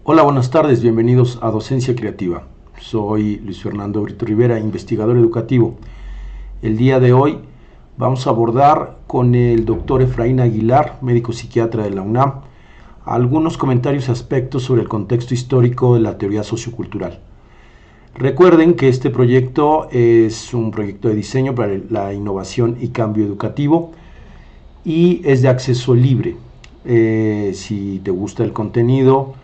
Hola, buenas tardes, bienvenidos a Docencia Creativa. Soy Luis Fernando Brito Rivera, investigador educativo. El día de hoy vamos a abordar con el doctor Efraín Aguilar, médico psiquiatra de la UNAM, algunos comentarios y aspectos sobre el contexto histórico de la teoría sociocultural. Recuerden que este proyecto es un proyecto de diseño para la innovación y cambio educativo y es de acceso libre. Si te gusta el contenido,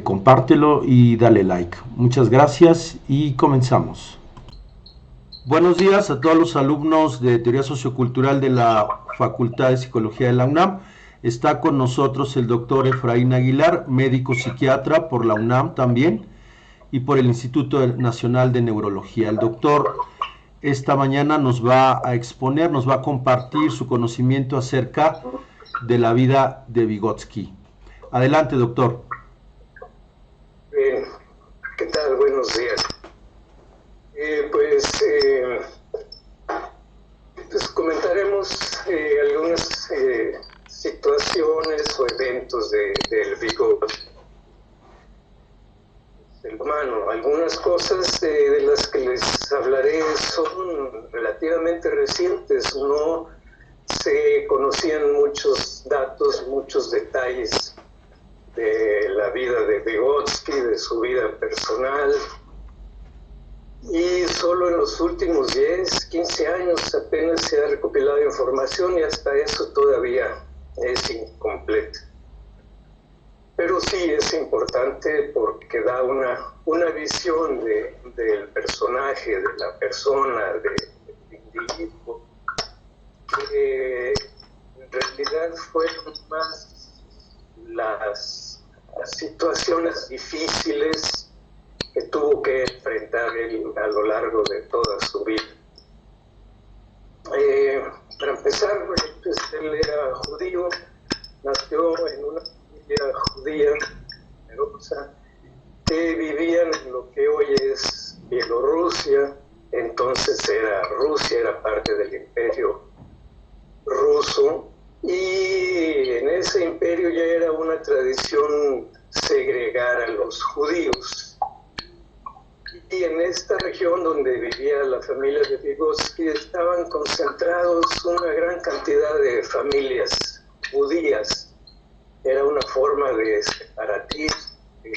compártelo y dale like. Muchas gracias y comenzamos. Buenos días a todos los alumnos de Teoría Sociocultural de la Facultad de Psicología de la UNAM. Está con nosotros el doctor Efraín Aguilar, médico psiquiatra por la UNAM también y por el Instituto Nacional de Neurología. El doctor esta mañana nos va a exponer, nos va a compartir su conocimiento acerca de la vida de Vygotsky. Adelante, doctor. Bien, ¿qué tal? Buenos días. Pues comentaremos algunas situaciones o eventos del Vygotsky, el humano. Algunas cosas de las que les hablaré son relativamente recientes. No se conocían muchos datos, muchos detalles de la vida de Vygotsky, de su vida personal. Y solo en los últimos 10, 15 años apenas se ha recopilado información y hasta eso todavía es incompleta. Pero sí es importante porque da una visión del personaje, de la persona, del individuo, que en realidad fueron más las situaciones difíciles que tuvo que enfrentar él a lo largo de toda su vida. Para empezar, pues, él era judío, nació en una familia judía numerosa que vivían en lo que hoy es Bielorrusia. Entonces Rusia era parte del imperio ruso, y en ese imperio ya era una tradición segregar a los judíos. Y en esta región donde vivía la familia de Vygotsky estaban concentrados una gran cantidad de familias judías. Era una forma de separatismo que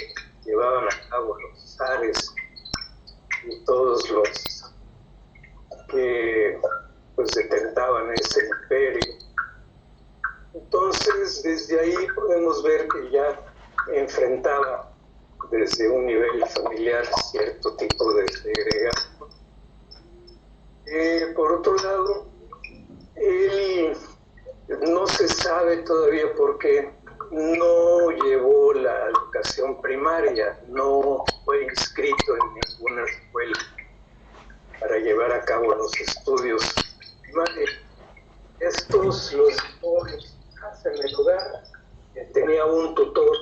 llevaban a cabo los zares y todos los que pues detentaban ese imperio. Entonces, desde ahí podemos ver que ya enfrentaba desde un nivel familiar cierto tipo de segregación. Por otro lado, él no se sabe todavía por qué no llevó la educación primaria, no fue inscrito en ninguna escuela para llevar a cabo los estudios primarios. Estos los dejó en en el lugar. Tenía un tutor,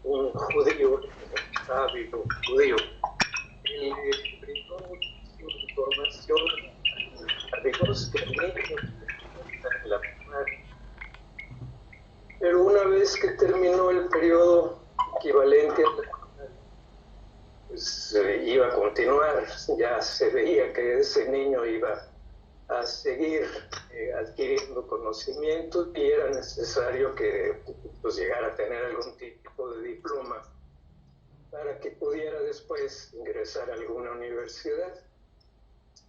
un judío, un sabio judío. Él le brindó muchísima información a Vygotsky, al niño en la primaria. Pero una vez que terminó el periodo equivalente a la pues iba a continuar. Ya se veía que ese niño iba a seguir adquiriendo conocimiento y era necesario que pues, llegara a tener algún tipo de diploma para que pudiera después ingresar a alguna universidad.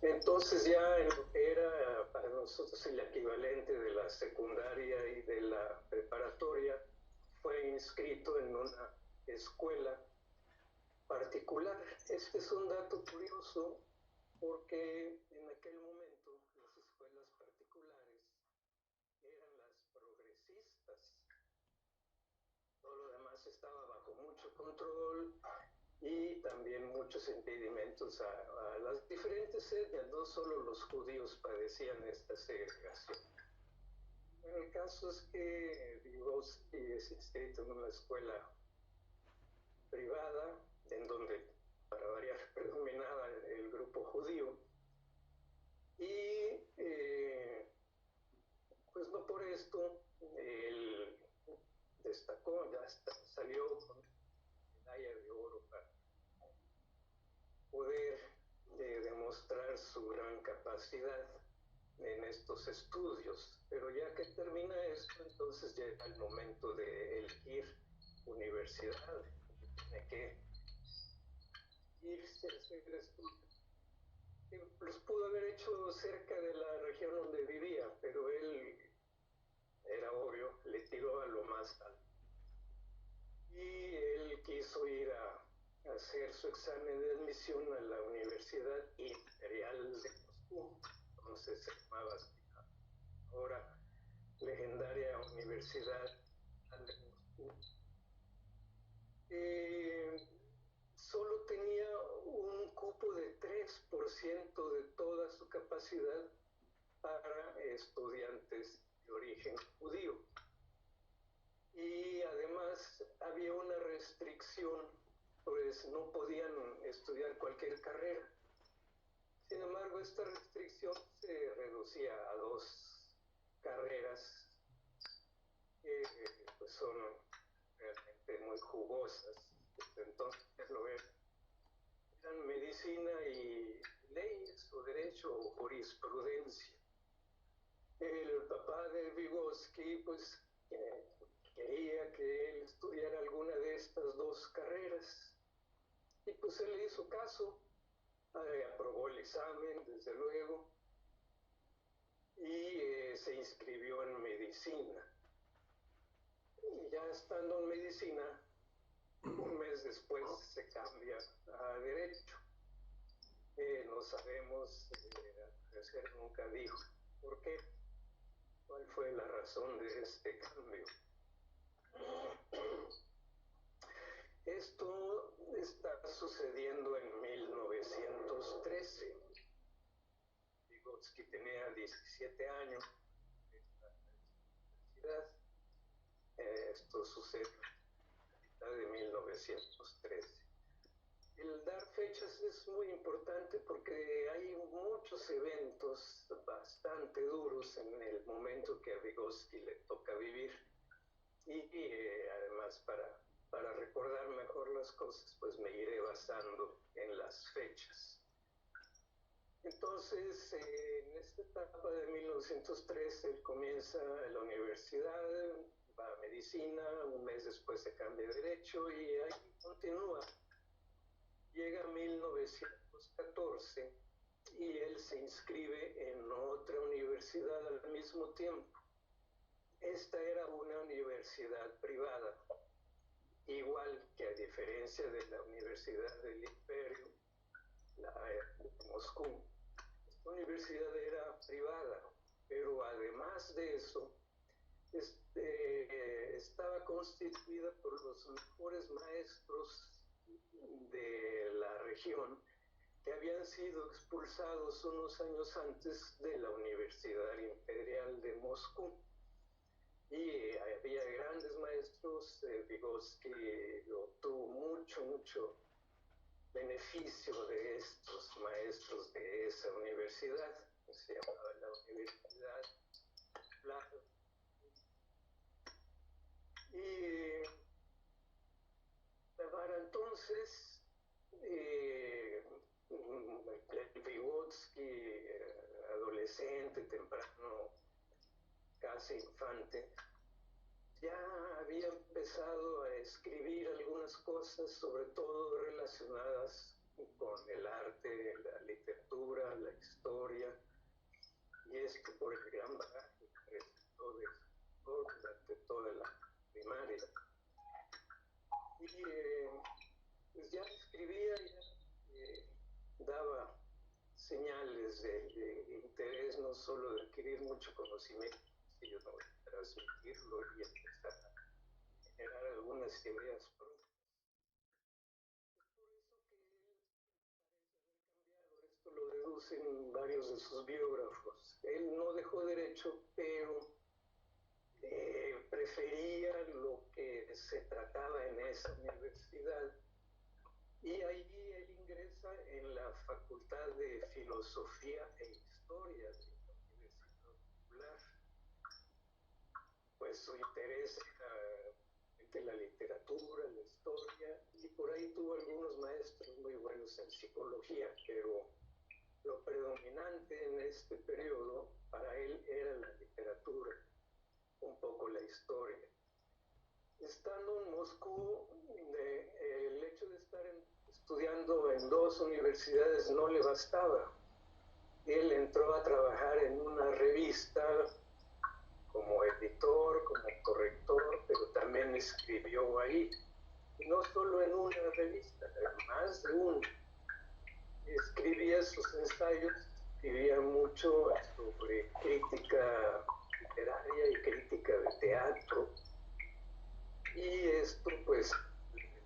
Entonces ya en lo que era para nosotros el equivalente de la secundaria y de la preparatoria, fue inscrito en una escuela particular. Este es un dato curioso porque en aquel momento las escuelas particulares eran las progresistas. Todo lo demás estaba bajo mucho control y también muchos impedimentos a las diferentes etnias. No solo los judíos padecían esta segregación. El caso es que Vygotsky es inscrito en una escuela privada, en donde, para variar, predominaba el grupo judío. Y pues no por esto él destacó, ya salió con poder demostrar su gran capacidad en estos estudios. Pero ya que termina esto, entonces llega el momento de elegir universidad, tiene que irse a hacer estudios. Los pudo haber hecho cerca de la región donde vivía, pero él, era obvio, le tiró a lo más alto. Y él quiso ir a hacer su examen de admisión a la Universidad Imperial de Moscú, entonces se llamaba así, ahora legendaria Universidad de Moscú. Solo tenía un cupo de 3% de toda su capacidad para estudiantes de origen judío. Y además había una restricción, pues no podían estudiar cualquier carrera. Sin embargo, esta restricción se reducía a 2 carreras que pues son realmente muy jugosas. Entonces eran medicina y leyes o derecho o jurisprudencia. El papá de Vygotsky pues quería que él estudiara alguna de estas 2 carreras y pues él le hizo caso, aprobó el examen desde luego y se inscribió en medicina. Y ya estando en medicina, un mes después se cambia a derecho. No sabemos, al parecer nunca dijo por qué, cuál fue la razón de este cambio. Esto está sucediendo en 1913. Vygotsky tenía 17 años en la universidad. Esto sucede a mitad de 1913. El dar fechas es muy importante porque hay muchos eventos bastante duros en el momento que a Vygotsky le toca vivir y además para recordar mejor las cosas pues me iré basando en las fechas. Entonces, en esta etapa de 1913, él comienza en la universidad, va a medicina, un mes después se cambia de derecho y ahí continúa. Llega 1914 y él se inscribe en otra universidad al mismo tiempo. Esta era una universidad privada, igual que a diferencia de la Universidad del Imperio, la de Moscú. Esta universidad era privada, pero además de eso, estaba constituida por los mejores maestros de la región que habían sido expulsados unos años antes de la Universidad Imperial de Moscú. Y había grandes maestros, Vygotsky obtuvo mucho beneficio de estos maestros de esa universidad, que se llamaba la Universidad Plata. Y para entonces, Vygotsky, adolescente, temprano, casi infante, ya había empezado a escribir algunas cosas, sobre todo relacionadas con el arte, la literatura, la historia, y esto por el gran bagaje que presentó durante toda la primaria. Y pues ya escribía, ya daba señales de interés, no solo de adquirir mucho conocimiento, sino de transmitirlo y empezar a generar algunas ideas propias. Es por eso que él parece haber cambiado. Esto lo deducen varios de sus biógrafos. Él no dejó derecho, pero prefería lo que se trataba en esa universidad. Y ahí él ingresa en la Facultad de Filosofía e Historia de la Universidad Popular. Pues su interés era entre la literatura, la historia, y por ahí tuvo algunos maestros muy buenos en psicología. periodo para él era la literatura, un poco la historia. Estando en Moscú, el hecho de estar estudiando en dos universidades no le bastaba. Él entró a trabajar en una revista como editor, como corrector, pero también escribió ahí. Y no solo en una revista, más de una. Escribía sus ensayos, escribía mucho sobre crítica literaria y crítica de teatro. Y esto pues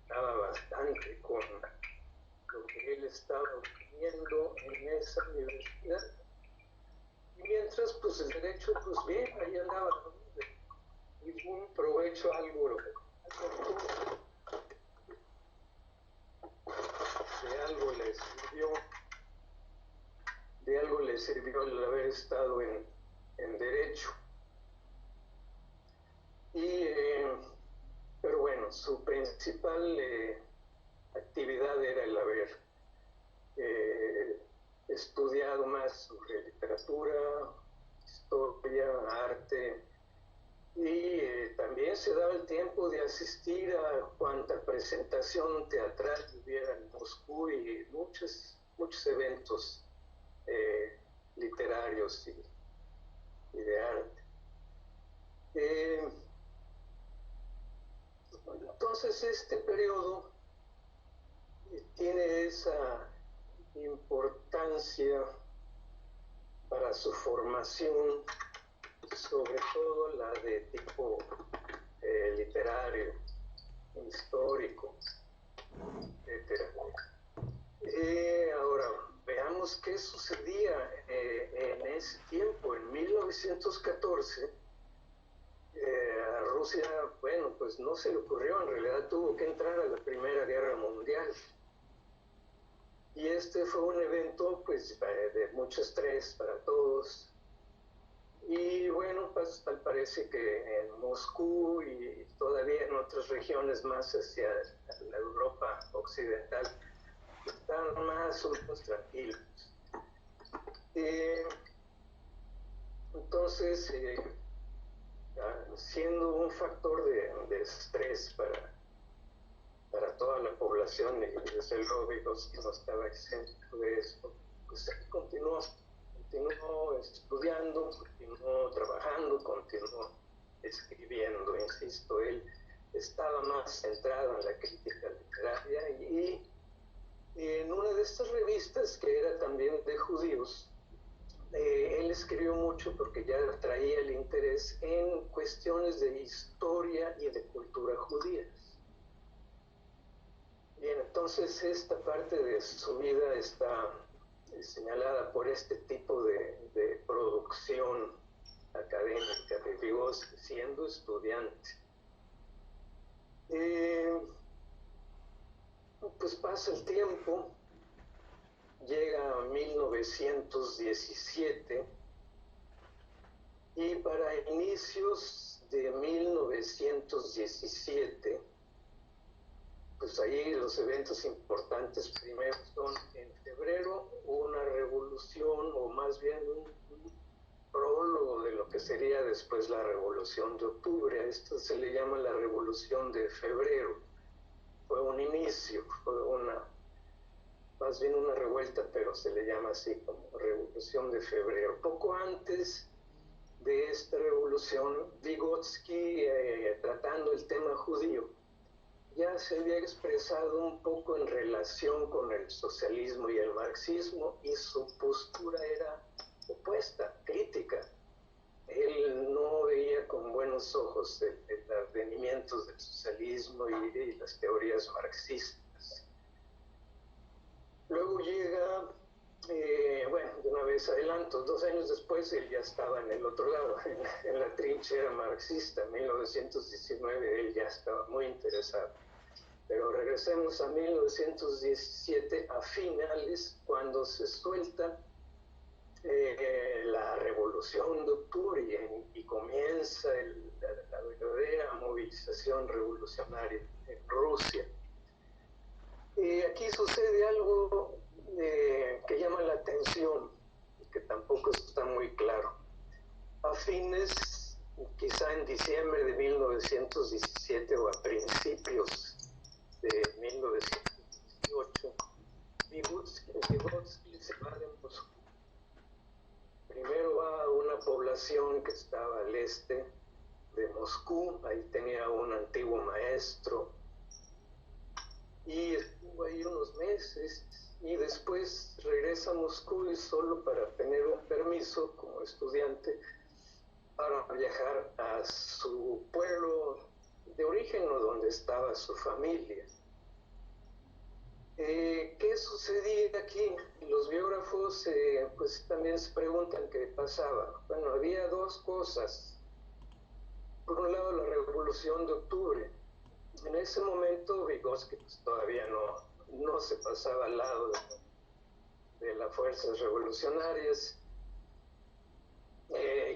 estaba bastante con lo que él estaba obteniendo en esa universidad. Y mientras pues el derecho, pues bien, ahí andaba, ¿no? Y un provecho algo de algo le sirvió el haber estado en derecho. Pero bueno, su principal actividad era el haber estudiado más sobre literatura, historia, arte, y también se daba el tiempo de asistir a cuanta presentación teatral hubiera en Moscú y muchos eventos literarios y de arte. Entonces este periodo tiene esa importancia para su formación, sobre todo la de tipo literario, histórico, etc. Ahora, veamos qué sucedía en ese tiempo. En 1914, a Rusia, bueno, pues no se le ocurrió, en realidad tuvo que entrar a la Primera Guerra Mundial. Y este fue un evento pues de mucho estrés para todos. Y bueno, pues tal parece que en Moscú y todavía en otras regiones más hacia la Europa occidental estaban más o menos tranquilos. Entonces, siendo un factor de estrés para toda la población, y desde luego Vygotsky no estaba exento de esto, pues continuó estudiando, continuó trabajando, continuó escribiendo. Insisto, él estaba más centrado en la crítica literaria y en una de estas revistas, que era también de judíos, él escribió mucho porque ya traía el interés en cuestiones de historia y de cultura judías. Bien, entonces esta parte de su vida está señalada por este tipo de producción académica de Vygotsky siendo estudiante. Pues pasa el tiempo, llega a 1917 y para inicios de 1917, pues ahí los eventos importantes primero son en febrero una revolución, o más bien un prólogo de lo que sería después la Revolución de Octubre. A esto se le llama la Revolución de Febrero. Fue un inicio, fue más bien una revuelta, pero se le llama así como Revolución de Febrero. Poco antes de esta revolución, Vygotsky, tratando el tema judío, ya se había expresado un poco en relación con el socialismo y el marxismo, y su postura era opuesta, crítica. Él no veía con buenos ojos el advenimientos del socialismo y las teorías marxistas. Luego llega, bueno, de una vez adelanto, 2 años después él ya estaba en el otro lado, en la trinchera marxista. En 1919 él ya estaba muy interesado. Pero regresemos a 1917, a finales, cuando se suelta la Revolución de Octubre y comienza la verdadera movilización revolucionaria en Rusia. Aquí sucede algo que llama la atención. que tampoco está muy claro. A fines, quizá en diciembre de 1917 o a principios de 1918, Vygotsky se va de Moscú. Primero va a una población que estaba al este de Moscú, ahí tenía un antiguo maestro, y estuvo ahí unos meses, y después regresa a Moscú y solo para tener un permiso como estudiante para viajar a su pueblo de origen o donde estaba su familia. ¿Qué sucedía aquí? Los biógrafos pues también se preguntan qué pasaba. Bueno, había dos cosas. Por un lado, la Revolución de Octubre. En ese momento Vygotsky pues, todavía no se pasaba al lado de las fuerzas revolucionarias.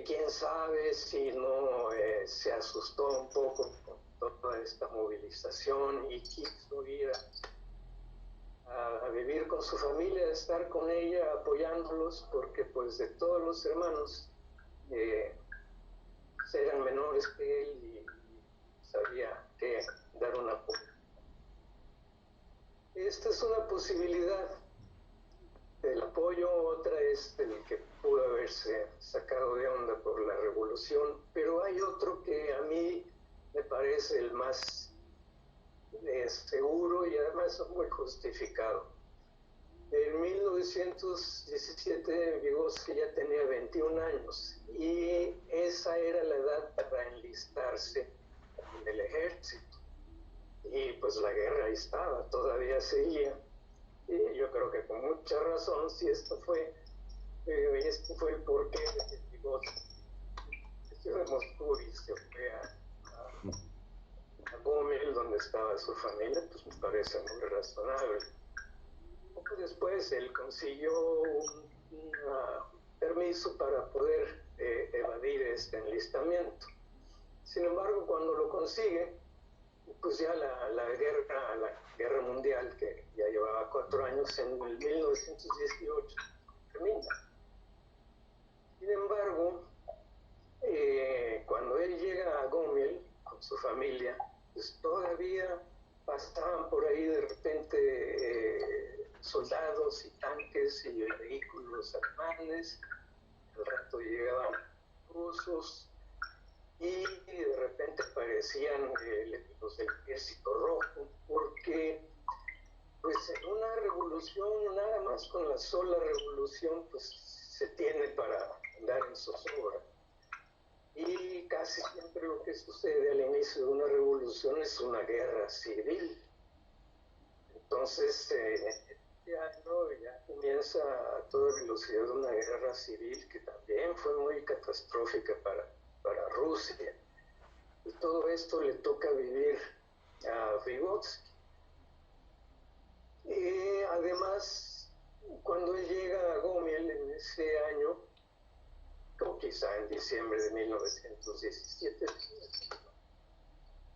Quién sabe si no se asustó un poco con toda esta movilización y quiso ir a vivir con su familia, a estar con ella, apoyándolos, porque pues de todos los hermanos eran menores que él y sabía que dar un apoyo. Esta es una posibilidad del apoyo, otra es el que pudo haberse sacado de onda por la revolución, pero hay otro que a mí me parece el más seguro y además muy justificado. En 1917 Vygotsky ya tenía 21 años y esa era la edad para enlistarse en el ejército. Y pues la guerra ahí estaba, todavía seguía. Y yo creo que con mucha razón, si esto fue el porqué de que Vygotsky se de Moscú y se fue a Gomel, donde estaba su familia, pues me parece muy razonable. Poco después él consiguió un permiso para poder evadir este enlistamiento. Sin embargo, cuando lo consigue, pues ya la guerra mundial, que ya llevaba 4 años, en el 1918 termina. Sin embargo, cuando él llega a Gomel con su familia, pues todavía pasaban por ahí de repente soldados y tanques y vehículos alemanes, al rato llegaban rusos y de repente aparecían los del Ejército Rojo, porque pues en una revolución, nada más con la sola revolución, pues se tiene para andar en zozobra. Y casi siempre lo que sucede al inicio de una revolución es una guerra civil. Entonces, ya comienza a toda velocidad una guerra civil que también fue muy catastrófica para Rusia. Y todo esto le toca vivir a Vygotsky. Además, cuando él llega a Gomel en ese año, o quizá en diciembre de 1917, el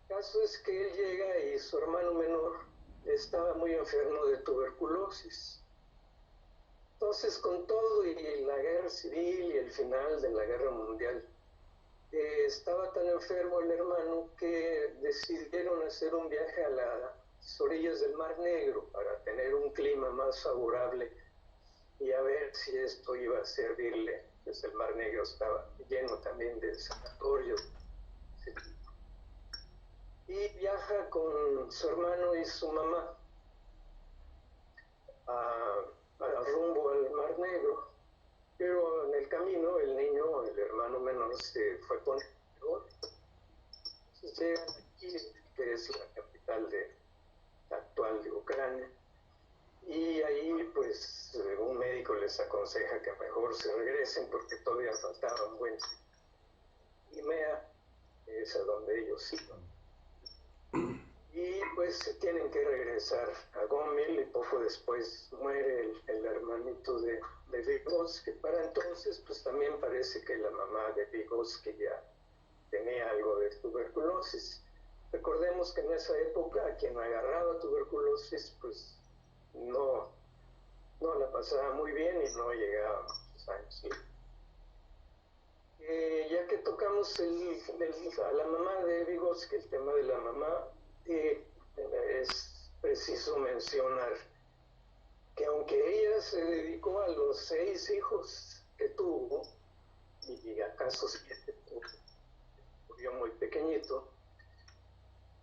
caso es que él llega y su hermano menor estaba muy enfermo de tuberculosis. Entonces, con todo y la guerra civil y el final de la guerra mundial, estaba tan enfermo el hermano que decidieron hacer un viaje a las orillas del Mar Negro para tener un clima más favorable y a ver si esto iba a servirle, pues el Mar Negro estaba lleno también de sanatorios. Y viaja con su hermano y su mamá a rumbo al Mar Negro, pero en el camino el niño, el hermano menor, se fue con peor. Entonces llegan aquí, que es la capital actual de Ucrania, y ahí pues un médico les aconseja que mejor se regresen porque todavía faltaba un buen Crimea, es a donde ellos iban. Y pues se tienen que regresar a Gomel y poco después muere el hermanito de Vygotsky, que para entonces pues también parece que la mamá de Vygotsky ya tenía algo de tuberculosis. Recordemos que en esa época a quien agarraba tuberculosis pues no la pasaba muy bien y no llegaba muchos años. Ya que tocamos a la mamá de Vygotsky, el tema de la mamá, es preciso mencionar que aunque ella se dedicó a los 6 hijos que tuvo, y acaso 7, murió muy pequeñito,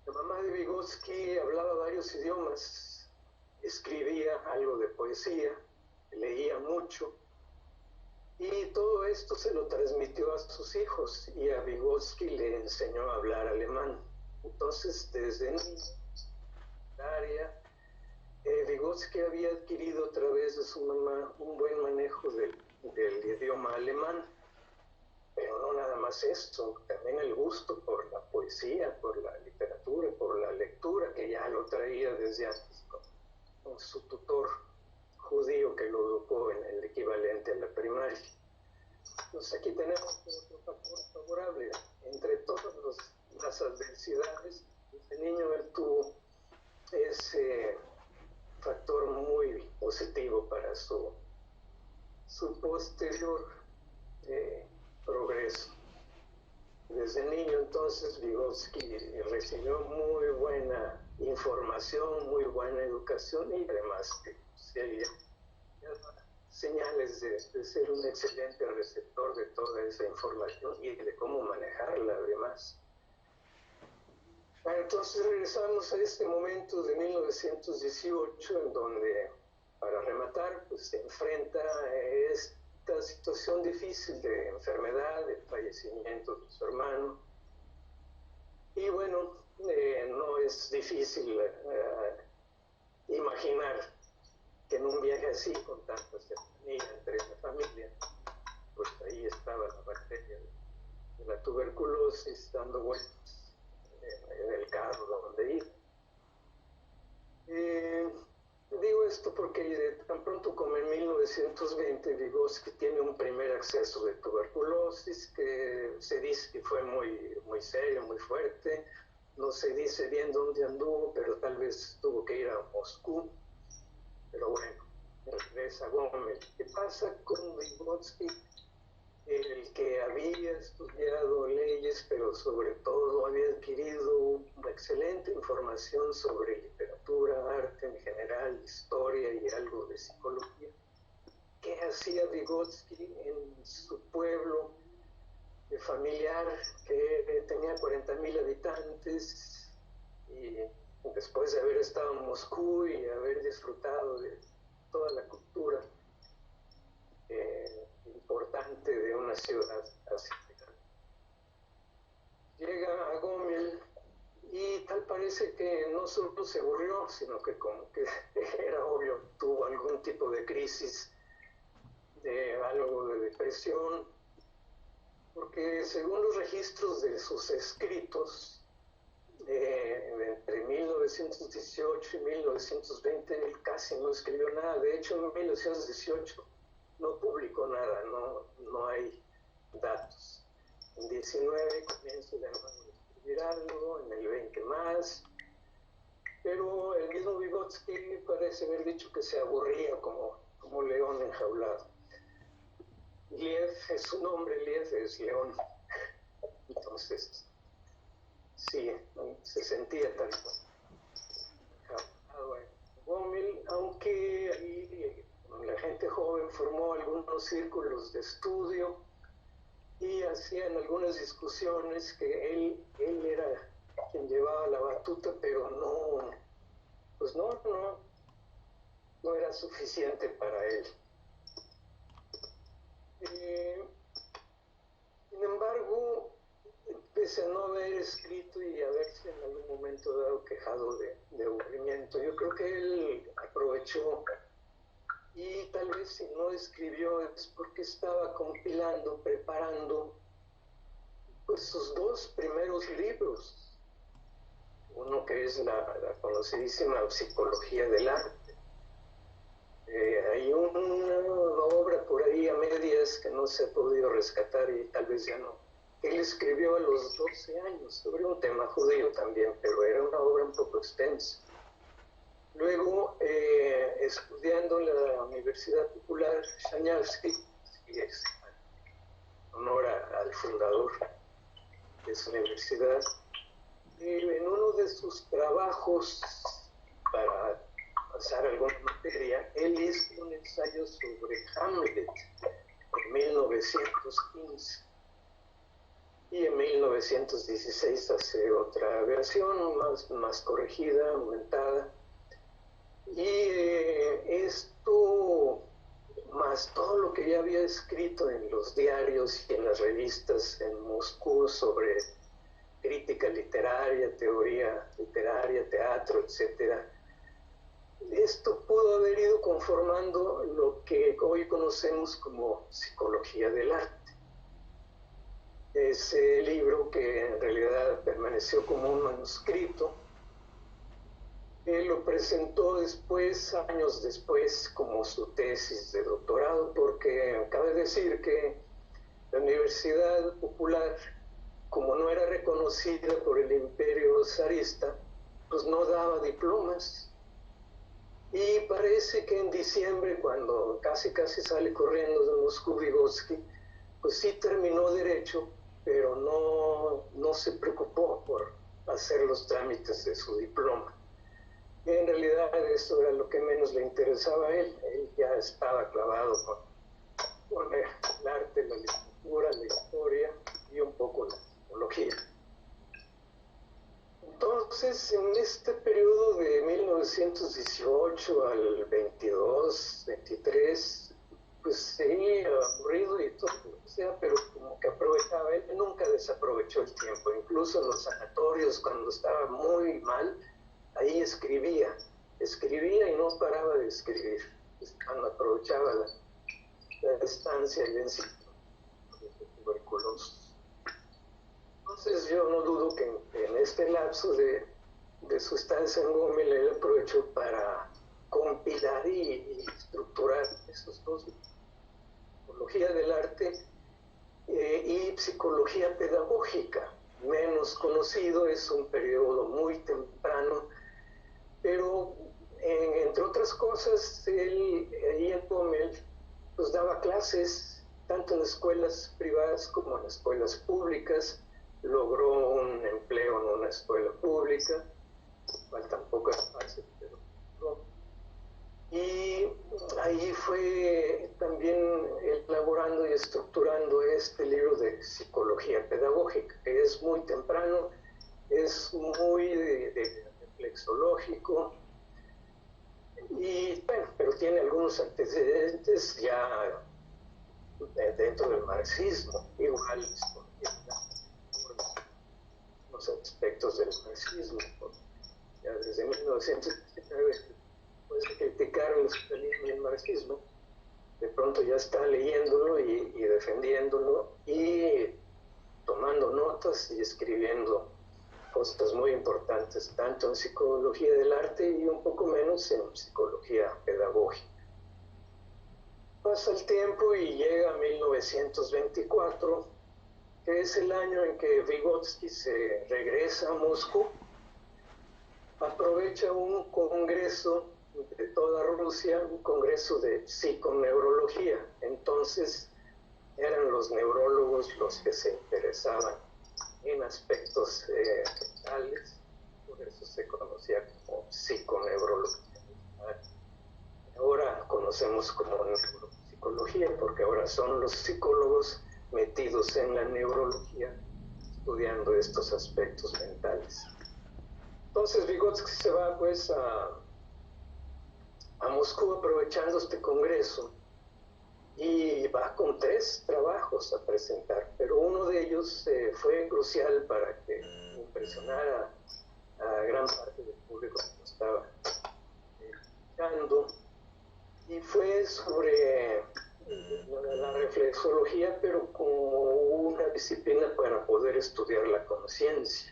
la mamá de Vygotsky hablaba varios idiomas, escribía algo de poesía, leía mucho, y todo esto se lo transmitió a sus hijos, y a Vygotsky le enseñó a hablar alemán. Entonces, desde niña, Vygotsky había adquirido a través de su mamá un buen manejo del idioma alemán, pero no nada más esto, también el gusto por la poesía, por la literatura, por la lectura, que ya lo traía desde antes con su tutor judío que lo educó en el equivalente a la primaria. Entonces aquí tenemos otro factor favorable. Entre todas las adversidades, este niño él tuvo ese factor muy positivo para su posterior progreso. Desde niño entonces Vygotsky recibió muy buena información, muy buena educación y además había señales de ser un excelente receptor de toda esa información y de cómo manejarla además. Entonces regresamos a este momento de 1918 en donde, para rematar, pues se enfrenta a esta situación difícil de enfermedad, de fallecimiento de su hermano. Y bueno, no es difícil imaginar que en un viaje así, con tanta cercanía entre la familia, pues ahí estaba la bacteria de la tuberculosis dando vueltas en el carro donde iba. Digo esto porque tan pronto como en 1920 Vygotsky tiene un primer acceso de tuberculosis que se dice que fue muy, muy serio, muy fuerte. No se dice bien dónde anduvo, pero tal vez tuvo que ir a Moscú. Pero bueno, regresa a Gómez. ¿Qué pasa con Vygotsky? El que había estudiado leyes, pero sobre todo había adquirido una excelente información sobre literatura, arte en general, historia y algo de psicología. ¿Qué hacía Vygotsky en su pueblo familiar que tenía 40,000 habitantes y después de haber estado en Moscú y haber disfrutado de toda la cultura importante de una ciudad asiática? Llega a Gomel y tal parece que no solo se aburrió, sino que como que era obvio, tuvo algún tipo de crisis, de algo de depresión, porque según los registros de sus escritos, entre 1918 y 1920 él casi no escribió nada. De hecho, en 1918 no publicó nada, no hay datos. En 19 comienza de nuevo a escribir algo, en el 20 más, pero el mismo Vygotsky parece haber dicho que se aburría como león enjaulado. Liev es su nombre, Liev es león. Entonces, sí, se sentía tan enjaulado en Gomel, aunque ahí la gente joven formó algunos círculos de estudio y hacían algunas discusiones que él era quien llevaba la batuta, pero pues no era suficiente para él. Sin embargo, pese a no haber escrito y haberse en algún momento dado quejado de aburrimiento, yo creo que él aprovechó y tal vez si no escribió es porque estaba compilando, preparando pues sus 2 primeros libros. Uno que es la conocidísima Psicología del Arte. Hay una obra por ahí a medias que no se ha podido rescatar y tal vez ya no. Él escribió a los 12 años sobre un tema judío también, pero era una obra un poco extensa. Luego, estudiando en la Universidad Popular Shanyavsky, y es honor al fundador de esa universidad. En uno de sus trabajos para pasar alguna materia, él hizo un ensayo sobre Hamlet en 1915 y en 1916 hace otra versión más corregida, aumentada, y esto más todo lo que ya había escrito en los diarios y en las revistas en Moscú sobre crítica literaria, teoría literaria, teatro, etcétera. Esto pudo haber ido conformando lo que hoy conocemos como psicología del arte. Ese libro que en realidad permaneció como un manuscrito, él lo presentó después, años después, como su tesis de doctorado, porque cabe decir que la Universidad Popular, como no era reconocida por el imperio zarista, pues no daba diplomas. Y parece que en diciembre, cuando casi sale corriendo de Moscú Vygotsky, pues sí terminó derecho, pero no se preocupó por hacer los trámites de su diploma. Y en realidad eso era lo que menos le interesaba a él. Él ya estaba clavado con el arte, la literatura, la historia y un poco la psicología. Entonces, en este periodo de 1918 al 22, 23, pues seguía aburrido y todo lo que sea, pero como que aprovechaba, él nunca desaprovechó el tiempo, incluso en los sanatorios, cuando estaba muy mal, ahí escribía y no paraba de escribir, cuando aprovechaba la estancia y el encierro de tuberculosis. Entonces yo no dudo que en este lapso de su estancia en Gómez él aprovechó para compilar y estructurar esos dos, psicología del arte y psicología pedagógica. Menos conocido, es un periodo muy temprano, pero entre otras cosas, él ahí en Gómez pues daba clases tanto en escuelas privadas como en escuelas públicas. Logró un empleo en una escuela pública, cual tampoco es fácil, pero logró. Y ahí fue también elaborando y estructurando este libro de psicología pedagógica, que es muy temprano, es muy de reflexológico, y bueno, pero tiene algunos antecedentes ya dentro del marxismo, igual los aspectos del marxismo. Ya desde 1919, después de criticar el socialismo y el marxismo, de pronto ya está leyéndolo y defendiéndolo y tomando notas y escribiendo cosas muy importantes, tanto en psicología del arte y un poco menos en psicología pedagógica. Pasa el tiempo y llega a 1924, que es el año en que Vygotsky se regresa a Moscú, aprovecha un congreso de toda Rusia, un congreso de psiconeurología. Entonces eran los neurólogos los que se interesaban en aspectos mentales, por eso se conocía como psiconeurología. Ahora conocemos como neuropsicología, porque ahora son los psicólogos metidos en la neurología, estudiando estos aspectos mentales. Entonces Vygotsky se va pues a Moscú aprovechando este congreso y va con 3 trabajos a presentar, pero uno de ellos fue crucial para que impresionara a gran parte del público que lo estaba escuchando, y fue sobre la reflexología, pero como una disciplina para poder estudiar la conciencia.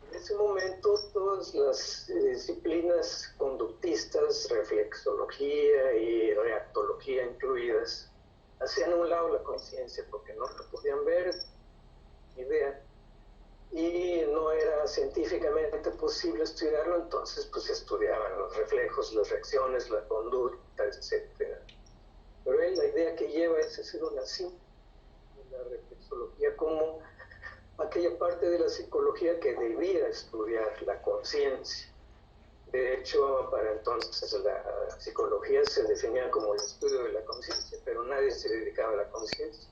En ese momento todas las disciplinas conductistas, reflexología y reactología incluidas, hacían a un lado la conciencia porque no la podían ver, idea, y no era científicamente posible estudiarlo, entonces pues estudiaban los reflejos, las reacciones, la conducta, etc. pero él la idea que lleva es hacer una síntesis de la reflexología como aquella parte de la psicología que debía estudiar la conciencia. De hecho, para entonces la psicología se definía como el estudio de la conciencia, pero nadie se dedicaba a la conciencia.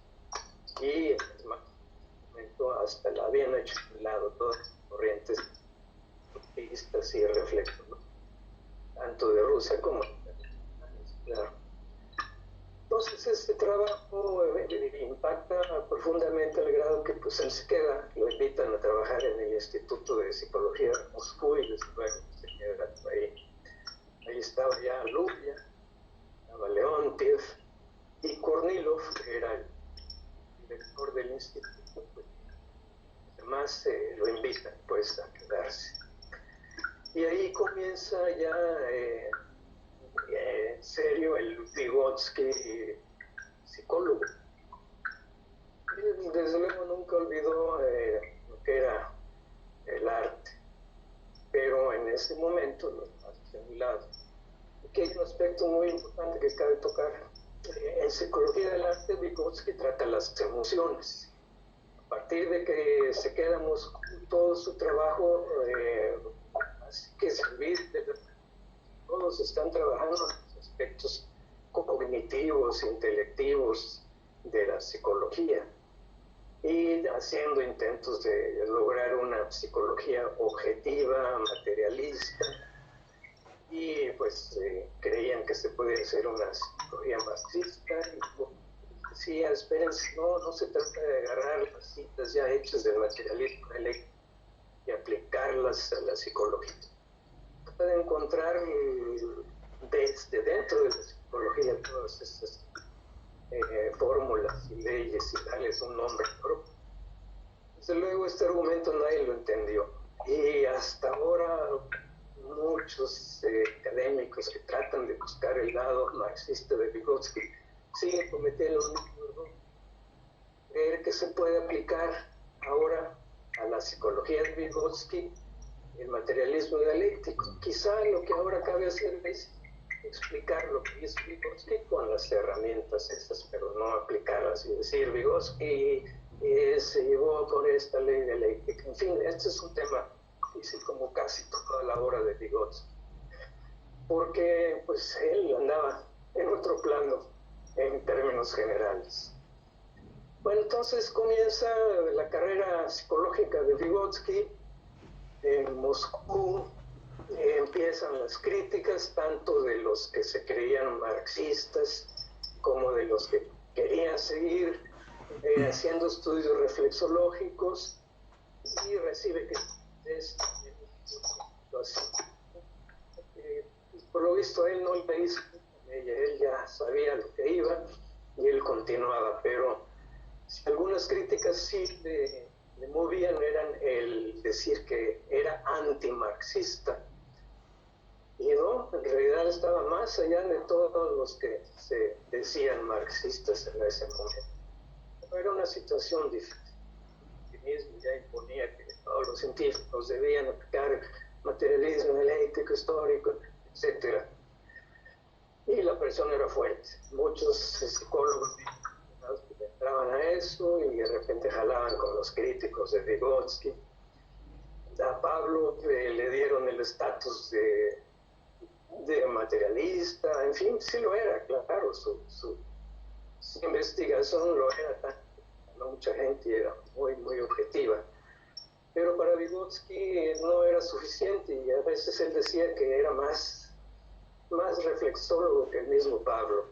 Y es más, hasta la habían hecho a un lado todas las corrientes pistas y reflexos, ¿no? Tanto de Rusia como de claro. Entonces este trabajo impacta profundamente al grado que pues él se queda, lo invitan a trabajar en el Instituto de Psicología de Moscú y desde luego se queda ahí. Ahí estaba ya Luria, estaba Leontiev y Kornilov, que era el director del instituto, pues además lo invitan pues a quedarse. Y ahí comienza ya en serio el Vygotsky psicólogo. Y desde luego nunca olvidó lo que era el arte, pero en ese momento lo hace a un lado. Aquí hay un aspecto muy importante que cabe tocar. En psicología del arte, Vygotsky trata las emociones. A partir de que se queda en Moscú, todo su trabajo así que se olvide, todos están trabajando en los aspectos cognitivos, intelectivos de la psicología y haciendo intentos de lograr una psicología objetiva, materialista, y pues creían que se podía hacer una psicología marxista y decía, espérense, no se trata de agarrar las citas ya hechas del materialismo y aplicarlas a la psicología. Se puede encontrar desde dentro de la psicología todas esas fórmulas y leyes y darles un nombre propio. Desde luego este argumento nadie lo entendió y hasta ahora muchos académicos que tratan de buscar el lado marxista de Vygotsky siguen cometiendo el mismo error. Creer que se puede aplicar ahora a la psicología de Vygotsky el materialismo dialéctico. Quizá lo que ahora cabe hacer es explicar lo que hizo Vygotsky con las herramientas esas, pero no aplicarlas y decir Vygotsky se llevó por esta ley dialéctica. En fin, este es un tema difícil como casi toda la obra de Vygotsky, porque pues él andaba en otro plano en términos generales. Bueno, entonces comienza la carrera psicológica de Vygotsky en Moscú. Empiezan las críticas tanto de los que se creían marxistas como de los que querían seguir haciendo estudios reflexológicos, y recibe que es por lo visto él no le hizo él ya sabía lo que iba y él continuaba, pero si algunas críticas sí le movían eran el decir que era antimarxista. Y no, en realidad estaba más allá de todos los que se decían marxistas en ese momento. Pero era una situación difícil. El mismo ya imponía que todos los científicos debían aplicar materialismo dialéctico, histórico, etc. Y la presión era fuerte. Muchos psicólogos entraban a eso y de repente jalaban con los críticos de Vygotsky. A Pablo le dieron el estatus de materialista, en fin, sí lo era, claro, su investigación lo era, no mucha gente era muy objetiva, pero para Vygotsky no era suficiente y a veces él decía que era más reflexólogo que el mismo Pablo,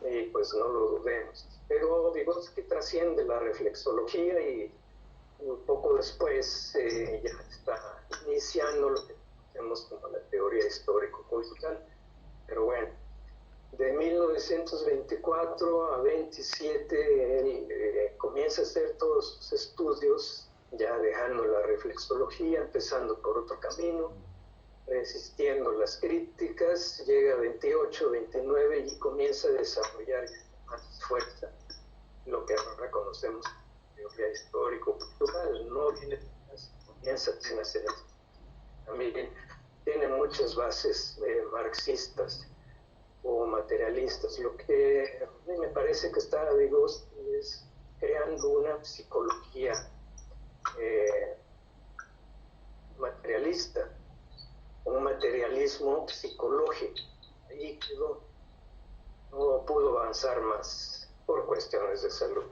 y pues no lo dudemos, pero Vygotsky trasciende la reflexología y un poco después ya está iniciando lo que conocemos como la teoría histórico-cultural. Pero bueno, de 1924 a 27 él comienza a hacer todos sus estudios, ya dejando la reflexología, empezando por otro camino, resistiendo las críticas, llega a 28, 29 y comienza a desarrollar más fuerza lo que ahora conocemos como teoría histórico-cultural. No viene apenas, comienza apenas en esto. También tiene muchas bases marxistas. o materialistas. Lo que a mí me parece que está Vygotsky es creando una psicología materialista, un materialismo psicológico. Ahí quedó, no pudo avanzar más por cuestiones de salud.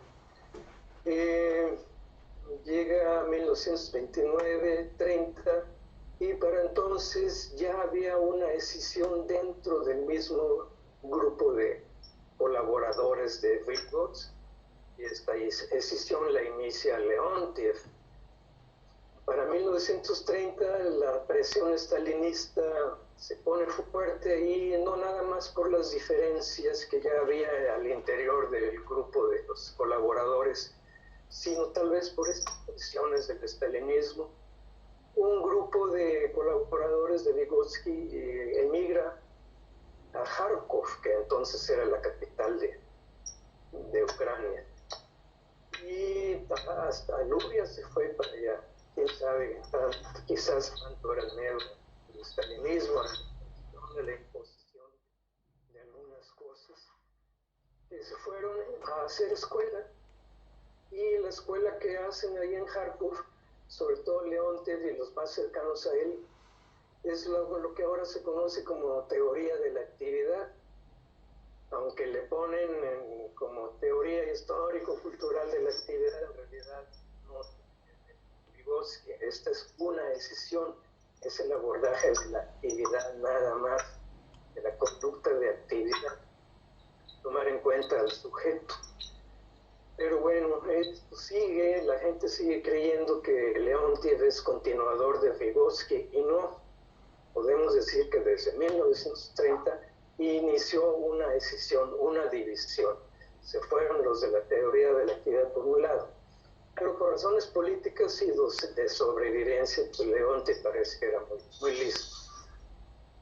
Llega a 1929, 30, y para entonces ya había una escisión dentro del mismo grupo de colaboradores de Vygotsky, y esta escisión la inicia Leontiev. Para 1930 la presión stalinista se pone fuerte y no nada más por las diferencias que ya había al interior del grupo de los colaboradores, sino tal vez por estas presiones del stalinismo. Un grupo de colaboradores de Vygotsky emigra a Kharkov, que entonces era la capital de Ucrania, y hasta Lubia se fue para allá. Quién sabe, quizás tanto era el miedo del stalinismo, de la imposición de algunas cosas, que se fueron a hacer escuela. Y la escuela que hacen ahí en Kharkov, sobre todo Leontiev y los más cercanos a él, es lo que ahora se conoce como teoría de la actividad, aunque le ponen como teoría histórico-cultural de la actividad, en realidad no. Vygotsky, esta es una decisión, es el abordaje de la actividad nada más, de la conducta de actividad, tomar en cuenta al sujeto. Pero bueno, esto sigue, la gente sigue creyendo que Leontiev es continuador de Vygotsky, y no. Podemos decir que desde 1930 inició una decisión, una división. Se fueron los de la teoría de la actividad por un lado, pero por razones políticas y de sobrevivencia, pues Leontiev parece que era muy listo.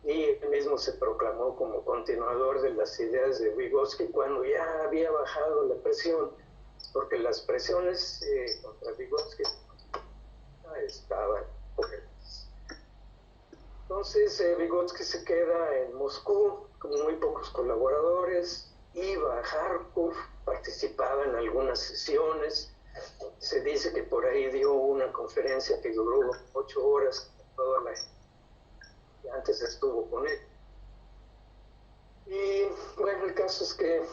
Y él mismo se proclamó como continuador de las ideas de Vygotsky cuando ya había bajado la presión, porque las presiones contra Vygotsky estaban fuertes. Entonces Vygotsky se queda en Moscú con muy pocos colaboradores, iba a Kharkov, participaba en algunas sesiones. Se dice que por ahí dio una conferencia que duró 8 horas, toda la gente que antes estuvo con él. Y bueno, el caso es que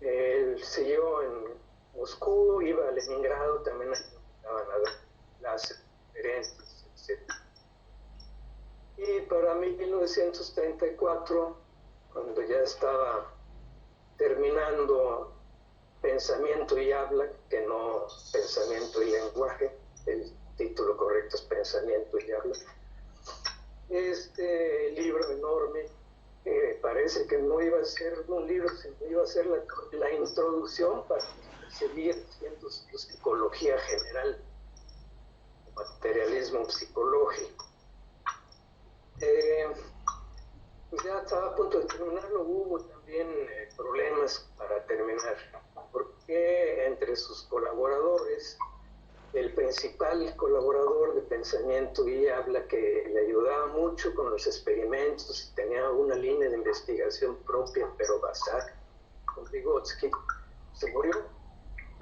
él siguió en Moscú, iba a Leningrado, también estaban a dar clases, conferencias, etc. Y para 1934, cuando ya estaba terminando Pensamiento y Habla, que no Pensamiento y Lenguaje, el título correcto es Pensamiento y Habla, este libro enorme, parece que no iba a ser un libro, sino iba a ser la introducción para seguir haciendo psicología general, materialismo psicológico. Pues ya estaba a punto de terminarlo, hubo también problemas para terminar, porque entre sus colaboradores, el principal colaborador de Pensamiento y Habla, que le ayudaba mucho con los experimentos y tenía una línea de investigación propia, pero basada con Vygotsky, se murió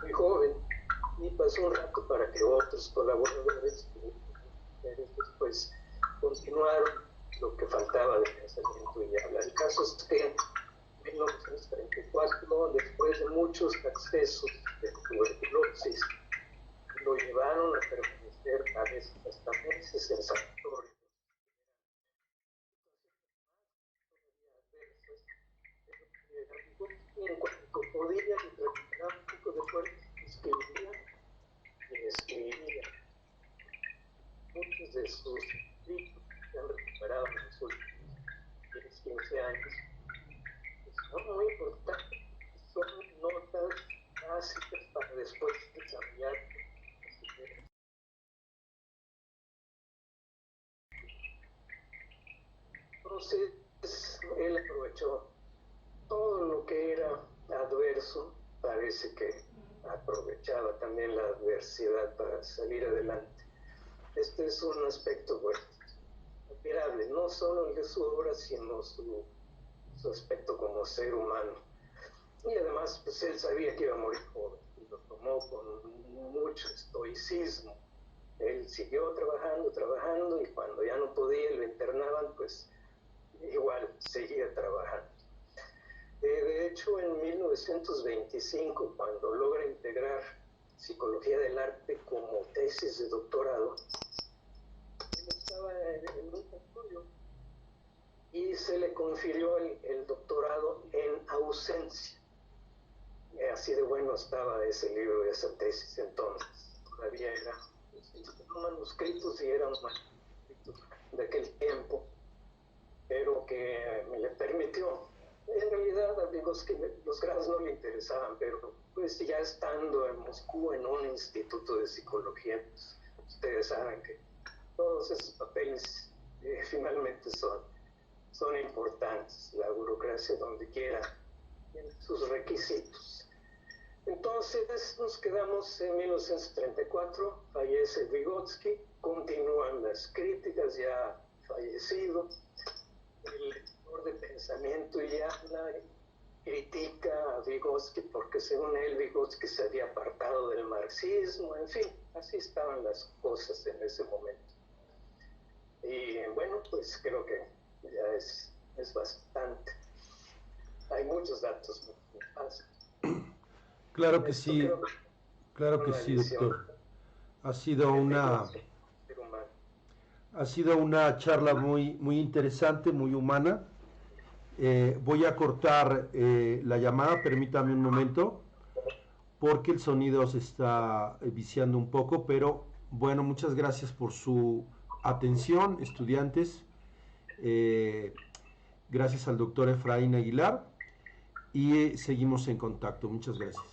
muy joven, y pasó un rato para que otros colaboradores después continuaron lo que faltaba de Pensamiento y Habla. El caso es que en 1934, después de muchos accesos de tuberculosis, lo llevaron a permanecer a veces hasta meses en sanatorio. En cuanto podía recuperar un poco de fuerza, escribía y escribía. Muchos de sus escritos se han recuperado en los últimos 10, 15 años. Son muy importantes, son notas básicas para después desarrollar. Entonces, él aprovechó todo lo que era adverso, parece que aprovechaba también la adversidad para salir adelante. Este es un aspecto, bueno, admirable, no solo el de su obra, sino su su aspecto como ser humano. Y además, pues él sabía que iba a morir joven y lo tomó con mucho estoicismo. Él siguió trabajando y cuando ya no podía, lo internaban, pues igual seguía trabajando. De hecho, en 1925, cuando logra integrar Psicología del Arte como tesis de doctorado, él estaba en un estudio y se le confirió el doctorado en ausencia. Así de bueno estaba ese libro, esa tesis entonces. Todavía eran manuscritos y eran manuscritos de aquel tiempo, pero que me le permitió. En realidad a Vygotsky los grados no le interesaban, pero pues ya estando en Moscú en un instituto de psicología, pues, ustedes saben que todos esos papeles finalmente son importantes. La burocracia donde quiera tiene sus requisitos. Entonces nos quedamos en 1934, fallece Vygotsky, continúan las críticas, ya fallecido. El lector de Pensamiento y Habla critica a Vygotsky porque según él Vygotsky se había apartado del marxismo, en fin, así estaban las cosas en ese momento. Y bueno, pues creo que ya es bastante. Hay muchos datos muy falsos. Claro que sí, doctor. Ha sido una charla muy interesante, muy humana. Voy a cortar la llamada, permítame un momento, porque el sonido se está viciando un poco, pero bueno, muchas gracias por su atención, estudiantes. Gracias al doctor Efraín Aguilar y seguimos en contacto. Muchas gracias.